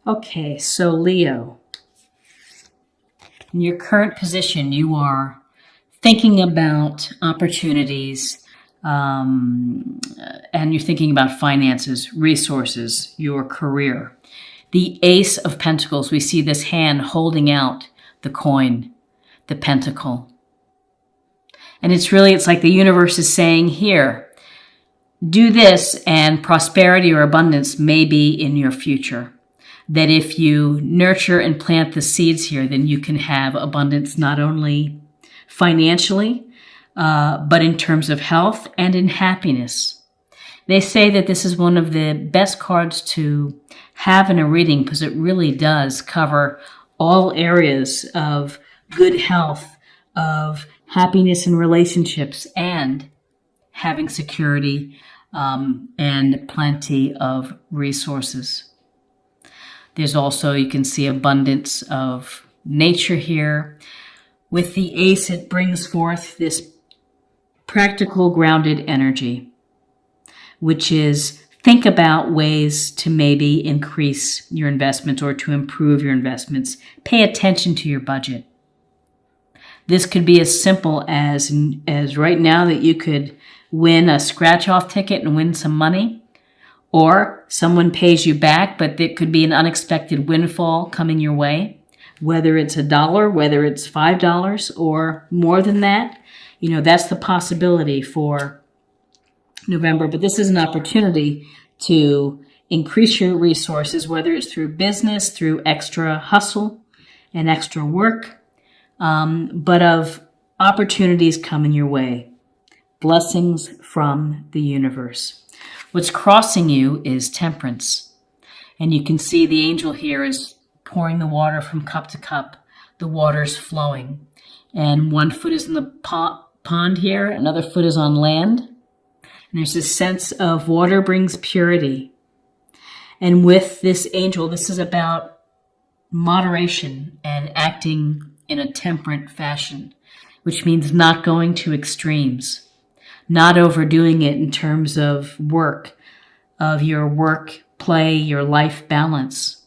Okay, so Leo, in your current position, you are thinking about opportunities, and you're thinking about finances, resources, your career. The Ace of Pentacles, we see this hand holding out the coin, the pentacle. And it's like the universe is saying, here, do this and prosperity or abundance may be in your future. That if you nurture and plant the seeds here, then you can have abundance not only financially, but in terms of health and in happiness. They say that this is one of the best cards to have in a reading because it really does cover all areas of good health, of happiness in relationships, and having security and plenty of resources. There's also, you can see abundance of nature here. With the ace, it brings forth this practical, grounded energy, which is think about ways to maybe increase your investments or to improve your investments. Pay attention to your budget. This could be as simple as right now that you could win a scratch-off ticket and win some money, or someone pays you back, but it could be an unexpected windfall coming your way, whether it's $1, whether it's $5, or more than that. You know, that's the possibility for November, but this is an opportunity to increase your resources, whether it's through business, through extra hustle and extra work, but of opportunities coming your way. Blessings from the universe. What's crossing you is temperance. And you can see the angel here is pouring the water from cup to cup. The water's flowing. And one foot is in the pond here, another foot is on land. And there's this sense of water brings purity. And with this angel, this is about moderation and acting in a temperate fashion, which means not going to extremes, not overdoing it in terms of work, of your work, play, your life balance,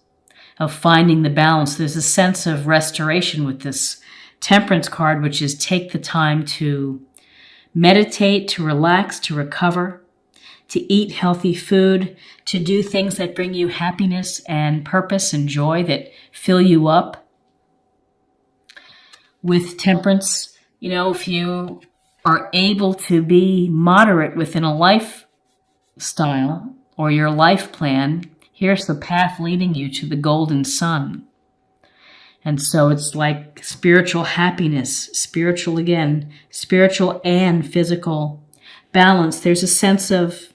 of finding the balance. There's a sense of restoration with this temperance card, which is take the time to meditate, to relax, to recover, to eat healthy food, to do things that bring you happiness and purpose and joy that fill you up. With temperance, you know, if you are able to be moderate within a lifestyle or your life plan, here's the path leading you to the golden sun. And so it's like spiritual happiness, spiritual and physical balance. There's a sense of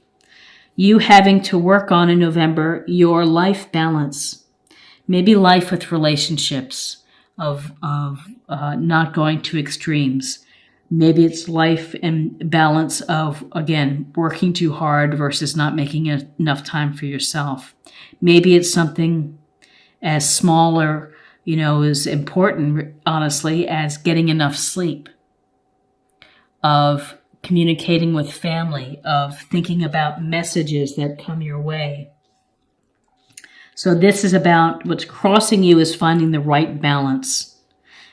you having to work on in November your life balance, maybe life with relationships, of not going to extremes. Maybe it's life and balance of, again, working too hard versus not making enough time for yourself. Maybe it's something as small or, you know, as important, honestly, as getting enough sleep, of communicating with family, of thinking about messages that come your way. So this is about what's crossing you is finding the right balance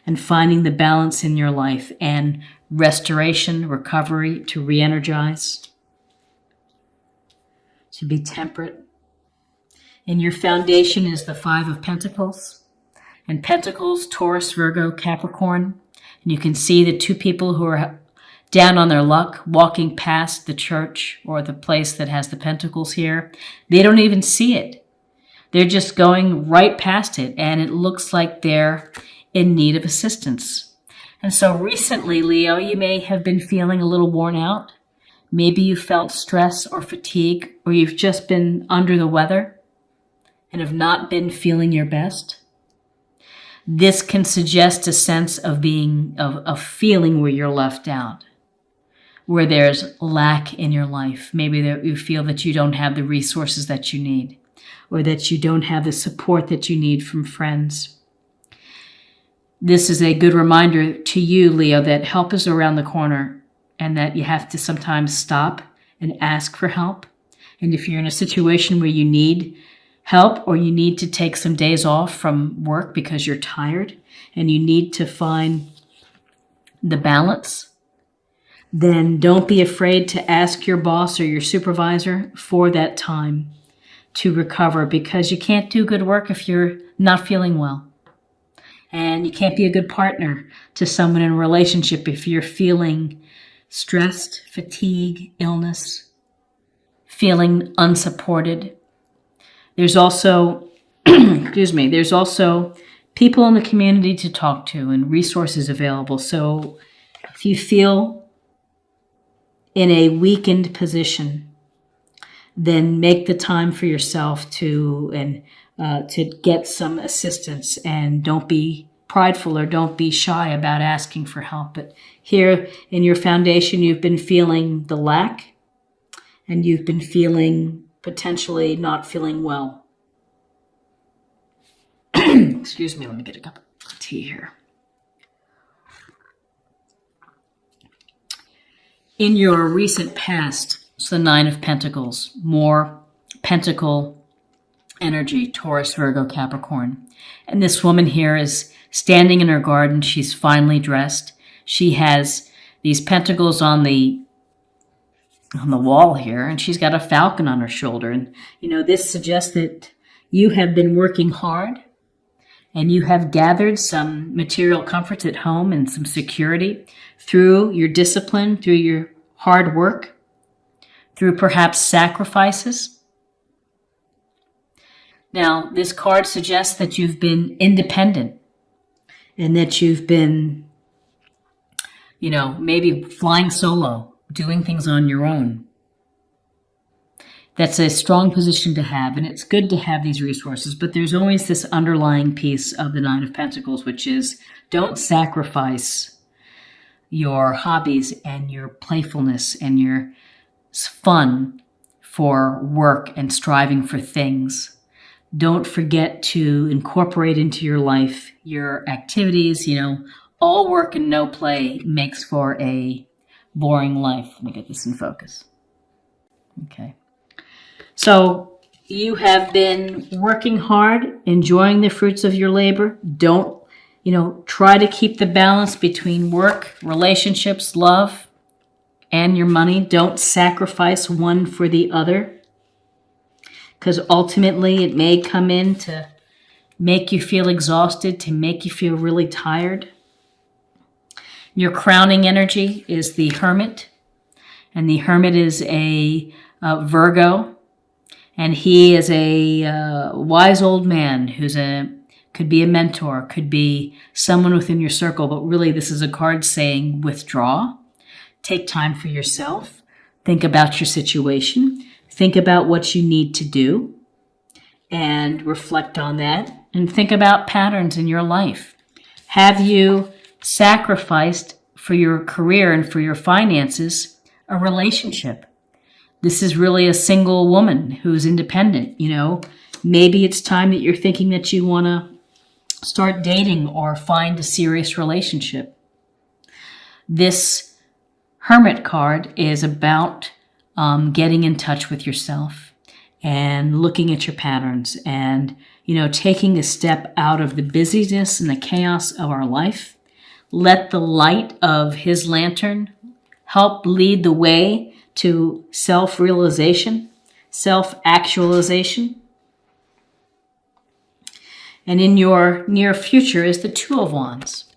and finding the balance in your life and restoration, recovery, to re-energize, to be temperate. And your foundation is the Five of Pentacles. And Pentacles, Taurus, Virgo, Capricorn. And you can see the two people who are down on their luck walking past the church or the place that has the Pentacles here. They don't even see it. They're just going right past it, and it looks like they're in need of assistance. And so recently, Leo, you may have been feeling a little worn out. Maybe you felt stress or fatigue, or you've just been under the weather and have not been feeling your best. This can suggest a sense of feeling where you're left out, where there's lack in your life. Maybe you feel that you don't have the resources that you need, or that you don't have the support that you need from friends. This is a good reminder to you, Leo, that help is around the corner and that you have to sometimes stop and ask for help. And if you're in a situation where you need help, or you need to take some days off from work because you're tired and you need to find the balance, then don't be afraid to ask your boss or your supervisor for that time to recover, because you can't do good work if you're not feeling well. And you can't be a good partner to someone in a relationship if you're feeling stressed, fatigue, illness, feeling unsupported. There's also, there's also people in the community to talk to and resources available. So if you feel in a weakened position, then make the time for yourself to get some assistance, and don't be prideful or don't be shy about asking for help. But here in your foundation, you've been feeling the lack, and you've been feeling potentially not feeling well. Excuse me, let me get a cup of tea here. In your recent past, it's the Nine of Pentacles, more pentacle energy, Taurus, Virgo, Capricorn. And this woman here is standing in her garden. She's finely dressed. She has these pentacles on the wall here, and she's got a falcon on her shoulder. And, this suggests that you have been working hard, and you have gathered some material comforts at home and some security through your discipline, through your hard work, through perhaps sacrifices. Now, this card suggests that you've been independent and that you've been, maybe flying solo, doing things on your own. That's a strong position to have, and it's good to have these resources, but there's always this underlying piece of the Nine of Pentacles, which is don't sacrifice your hobbies and your playfulness and your fun for work and striving for things. Don't forget to incorporate into your life your activities. All work and no play makes for a boring life. Let me get this in focus. Okay. So you have been working hard, enjoying the fruits of your labor. Don't, try to keep the balance between work, relationships, love, and your money. Don't sacrifice one for the other, because ultimately it may come in to make you feel exhausted, to make you feel really tired. Your crowning energy is the Hermit, and the Hermit is a Virgo, and he is a wise old man who's could be a mentor, could be someone within your circle, but really this is a card saying withdraw, take time for yourself, think about your situation, think about what you need to do, and reflect on that, and think about patterns in your life. Have you sacrificed for your career and for your finances a relationship? This is really a single woman who's independent. Maybe it's time that you're thinking that you want to start dating or find a serious relationship. This Hermit card is about getting in touch with yourself and looking at your patterns and, taking a step out of the busyness and the chaos of our life. Let the light of his lantern help lead the way to self-realization, self-actualization. And in your near future is the Two of Wands.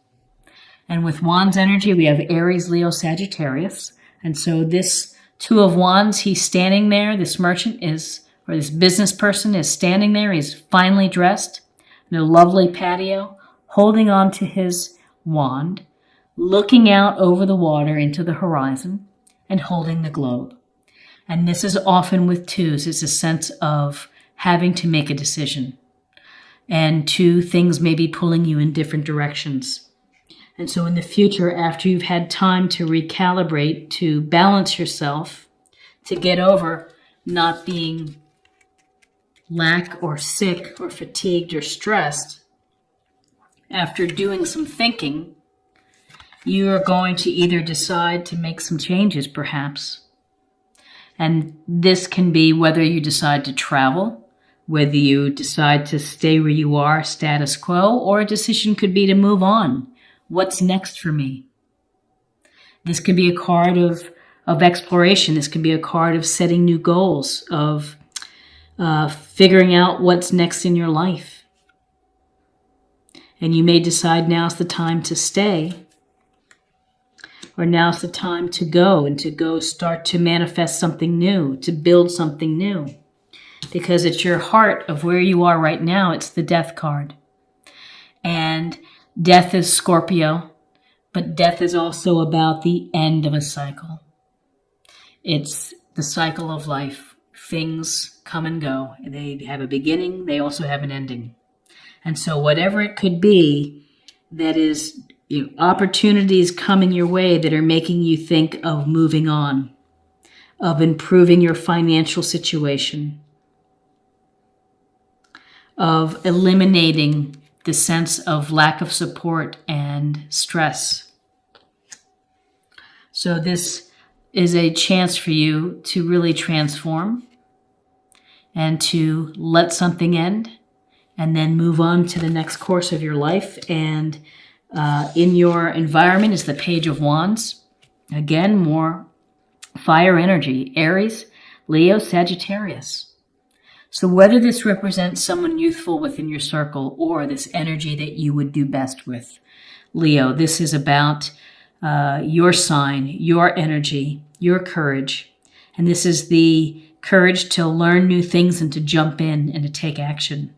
And with Wands energy, we have Aries, Leo, Sagittarius. And so this Two of Wands, he's standing there. This merchant or this business person is standing there. He's finely dressed in a lovely patio, holding on to his wand, looking out over the water into the horizon, and holding the globe. And this is often with twos. It's a sense of having to make a decision. And two things may be pulling you in different directions. And so in the future, after you've had time to recalibrate, to balance yourself, to get over not being lack or sick or fatigued or stressed, after doing some thinking, you are going to either decide to make some changes, perhaps. And this can be whether you decide to travel, whether you decide to stay where you are, status quo, or a decision could be to move on. What's next for me? This could be a card of exploration. This could be a card of setting new goals, of figuring out what's next in your life. And you may decide now's the time to stay, or now's the time to go, and to go start to manifest something new, to build something new. Because it's your heart of where you are right now. It's the death card. And death is Scorpio, but death is also about the end of a cycle. It's the cycle of life. Things come and go. They have a beginning. They also have an ending. And so whatever it could be that is opportunities coming your way that are making you think of moving on, of improving your financial situation, of eliminating the sense of lack of support and stress. So this is a chance for you to really transform and to let something end and then move on to the next course of your life. And in your environment is the Page of Wands. Again, more fire energy, Aries, Leo, Sagittarius. So whether this represents someone youthful within your circle or this energy that you would do best with, Leo, this is about your sign, your energy, your courage. And this is the courage to learn new things and to jump in and to take action.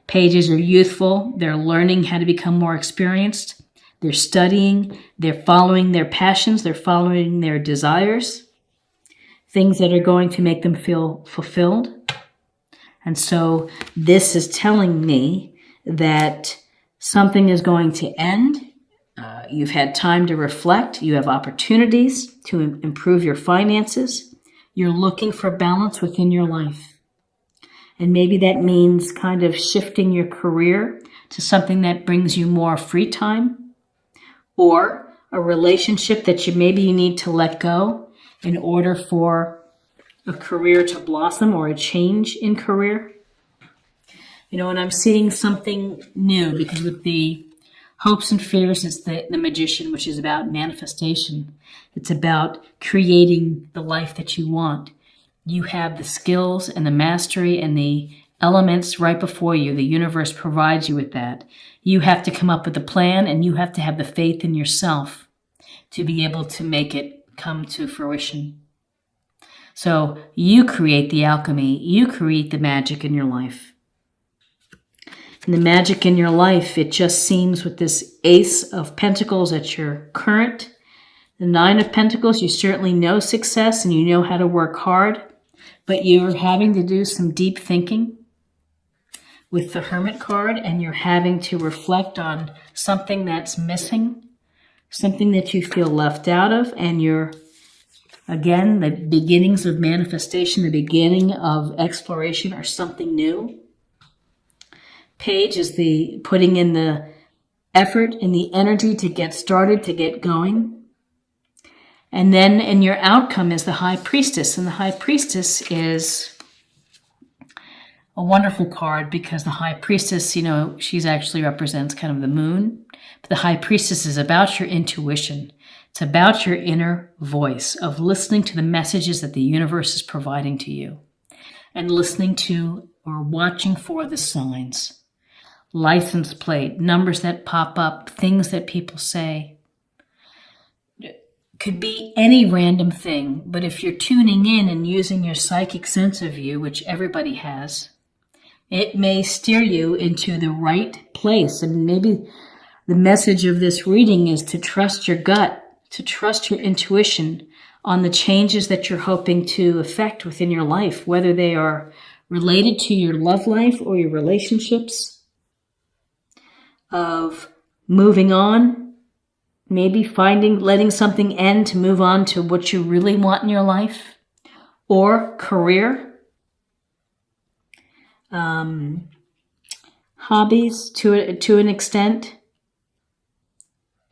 Pages are youthful. They're learning how to become more experienced. They're studying. They're following their passions. They're following their desires, things that are going to make them feel fulfilled. And so this is telling me that something is going to end. You've had time to reflect. You have opportunities to improve your finances. You're looking for balance within your life. And maybe that means kind of shifting your career to something that brings you more free time, or a relationship that you need to let go in order for a career to blossom, or a change in career. And I'm seeing something new, because with the hopes and fears, it's the Magician, which is about manifestation. It's about creating the life that you want. You have the skills and the mastery and the elements right before you. The universe provides you with that. You have to come up with a plan, and you have to have the faith in yourself to be able to make it come to fruition. So you create the alchemy. You create the magic in your life. And the magic in your life, it just seems with this Ace of Pentacles at your current, the Nine of Pentacles, you certainly know success and you know how to work hard, but you're having to do some deep thinking with the Hermit card, and you're having to reflect on something that's missing, something that you feel left out of, and you're, again, the beginnings of manifestation, the beginning of exploration, or something new. Page is the putting in the effort and the energy to get started, to get going. And then in your outcome is the High Priestess. And the High Priestess is a wonderful card, because the High Priestess, she's actually represents kind of the moon. But the High Priestess is about your intuition. It's about your inner voice of listening to the messages that the universe is providing to you, and listening to or watching for the signs. License plate, numbers that pop up, things that people say. Could be any random thing, but if you're tuning in and using your psychic sense of you, which everybody has, it may steer you into the right place. And maybe the message of this reading is to trust your gut, to trust your intuition on the changes that you're hoping to affect within your life, whether they are related to your love life or your relationships, of moving on, maybe letting something end to move on to what you really want in your life, or career, hobbies to an extent.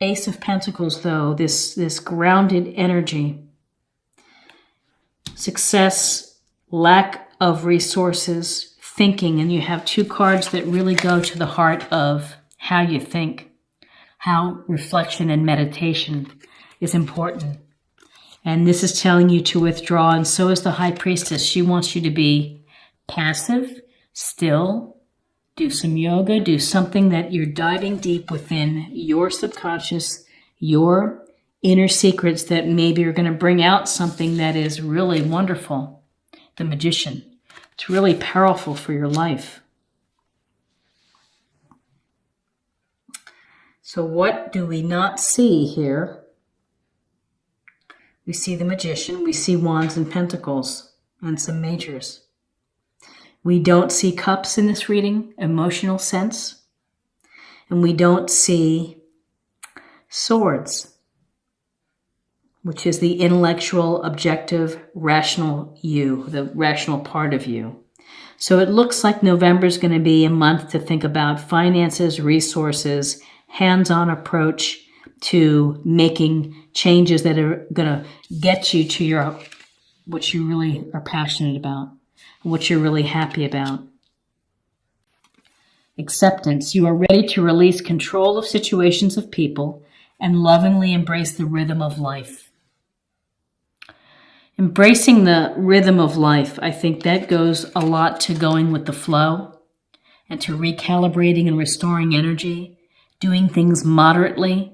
Ace of Pentacles, though, this grounded energy, success, lack of resources, thinking, and you have two cards that really go to the heart of how you think, how reflection and meditation is important. And this is telling you to withdraw, and so is the High Priestess. She wants you to be passive, still, do some yoga, do something that you're diving deep within your subconscious, your inner secrets that maybe are going to bring out something that is really wonderful. The Magician. It's really powerful for your life. So what do we not see here? We see the Magician, we see Wands and Pentacles, and some majors. We don't see Cups in this reading, emotional sense. And we don't see Swords, which is the intellectual, objective, rational you, the rational part of you. So it looks like November is going to be a month to think about finances, resources, hands-on approach to making changes that are going to get you to what you really are passionate about, what you're really happy about. Acceptance. You are ready to release control of situations of people and lovingly embrace the rhythm of life. Embracing the rhythm of life, I think that goes a lot to going with the flow and to recalibrating and restoring energy, doing things moderately,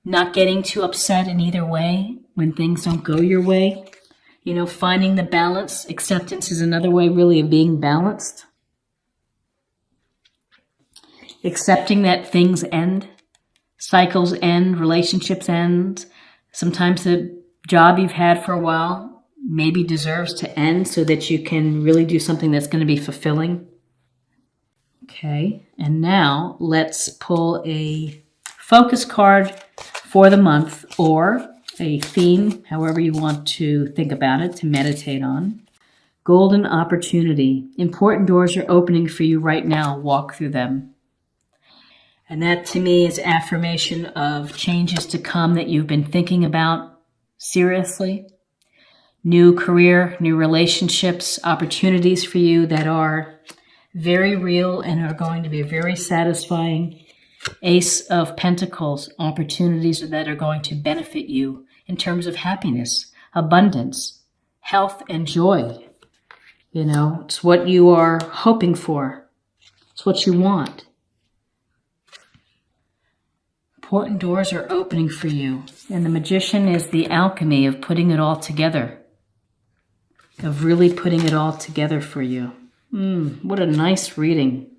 not getting too upset in either way when things don't go your way. You know, finding the balance. Acceptance is another way really of being balanced. Accepting that things end, cycles end, relationships end. Sometimes the job you've had for a while maybe deserves to end so that you can really do something that's going to be fulfilling. Okay, and now let's pull a focus card for the month, or a theme, however you want to think about it, to meditate on. Golden opportunity. Important doors are opening for you right now. Walk through them. And that to me is affirmation of changes to come that you've been thinking about seriously. New career, new relationships, opportunities for you that are very real and are going to be very satisfying. Ace of Pentacles, opportunities that are going to benefit you in terms of happiness, abundance, health, and joy. You know, it's what you are hoping for. It's what you want. Important doors are opening for you. And the Magician is the alchemy of putting it all together, of really putting it all together for you. What a nice reading.